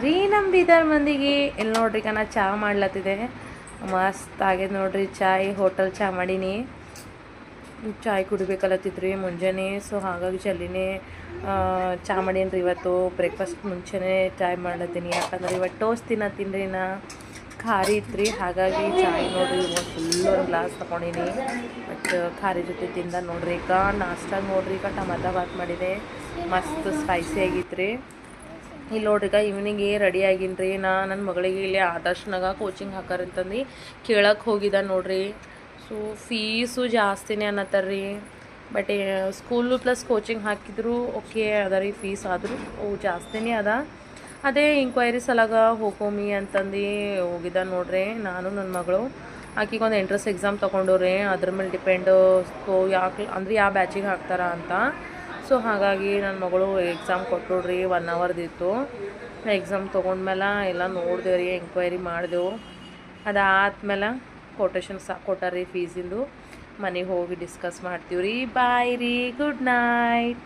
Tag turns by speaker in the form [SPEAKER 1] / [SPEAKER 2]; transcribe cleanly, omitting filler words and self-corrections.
[SPEAKER 1] ರೀ ನಮ್ಮ ಬೀದರ್ ಮಂದಿಗೆ ಇಲ್ಲಿ ನೋಡ್ರಿ ನಾ ಚಹಾ ಮಾಡ್ಲತ್ತಿದೆ. ಮಸ್ತ್ ಆಗ್ಯದ ನೋಡ್ರಿ ಚಾಯ್. ಹೋಟೆಲ್ ಚಹಾ ಮಾಡೀನಿ. ಚಾಯ್ ಕುಡಿಬೇಕಲ್ಲತ್ತಿದ್ರಿ ಮುಂಜಾನೆ. ಸೊ ಹಾಗಾಗಿ ಜಲ್ದಿನೇ ಚಹಾ ಮಾಡೀನಿ ರೀ ಇವತ್ತು. ಬ್ರೇಕ್ಫಾಸ್ಟ್ ಮುಂಚೆನೇ ಚಾಯ್ ಮಾಡ್ಲತ್ತೀನಿ, ಯಾಕಂದ್ರೆ ಇವತ್ತು ಟೋಸ್ಟ್ ತಿನ್ನತ್ತೀನಿ ರೀ ನಾ. ಖಾರಿ ಇತ್ತು ಹಾಗಾಗಿ ಚಾಯ್ ನೋಡ್ರಿ ಫುಲ್ಲು ಒಂದು ಗ್ಲಾಸ್ ತೊಗೊಂಡಿನಿ. ಬಟ್ ಖಾರಿ ಜೊತೆ ತಿಂದ ನೋಡ್ರಿ. ಈಗ ನಾಷ್ಟಾಗ ನೋಡ್ರಿ ಟಮಾಟ ಬಾತ್ ಮಾಡಿದೆ, ಮಸ್ತ್ ಸ್ಪೈಸಿ ಆಗಿತ್ತು ರೀ. ಇಲ್ಲಿ ನೋಡ್ರಿ ಈವ್ನಿಂಗ್ ರೆಡಿ ಆಗಿನಿ ರೀ. ನನ್ನ ಮಗಳಿಗೆ ಇಲ್ಲಿ ಆದರ್ಶನಾಗ ಕೋಚಿಂಗ್ ಹಾಕಾರಂತಂದು ಕೇಳಕ್ಕೆ ಹೋಗಿದ್ದ ನೋಡ್ರಿ. ಸೊ ಫೀಸು ಜಾಸ್ತಿನೇ ಅನ್ನತ್ತಾರ ರೀ. ಬಟ್ ಸ್ಕೂಲು ಪ್ಲಸ್ ಕೋಚಿಂಗ್ ಹಾಕಿದ್ರು ಓಕೆ ಅದ ರೀ. ಫೀಸ್ ಆದರೂ ಜಾಸ್ತಿನೇ ಅದ. ಅದೇ ಇಂಕ್ವೈರಿ ಸಲಾಗ ಹೋಗೋಮಿ ಅಂತಂದು ಹೋಗಿದ್ದ ನೋಡ್ರಿ ನಾನು ನನ್ನ ಮಗಳು. ಆಕಿಗೆ ಒಂದು ಎಂಟ್ರೆನ್ಸ್ ಎಕ್ಸಾಮ್ ತೊಗೊಂಡವ್ರಿ, ಅದ್ರ ಮೇಲೆ ಡಿಪೆಂಡು. ಸೊ ಯಾಕೆ ಅಂದ್ರೆ ಯಾವ ಬ್ಯಾಚಿಗೆ ಹಾಕ್ತಾರ ಅಂತ. ಸೊ ಹಾಗಾಗಿ ನನ್ನ ಮಗಳು ಎಕ್ಸಾಮ್ ಕೊಟ್ಟೋಡ್ರಿ. 1 ಅವರ್ದಿತ್ತು ಎಕ್ಸಾಮ್. ತೊಗೊಂಡ್ಮೇಲೆ ಎಲ್ಲ ನೋಡಿದೆವು ರೀ, ಎಂಕ್ವೈರಿ ಮಾಡಿದೆವು. ಅದಾದ್ಮೇಲೆ ಕೊಟೇಶನ್ ಕೊಟ್ಟಾರ ರೀ ಫೀಸಿಂದು. ಮನೆಗೆ ಹೋಗಿ ಡಿಸ್ಕಸ್ ಮಾಡ್ತೀವಿ ರೀ. ಬಾಯ್ ರೀ, ಗುಡ್ ನೈಟ್.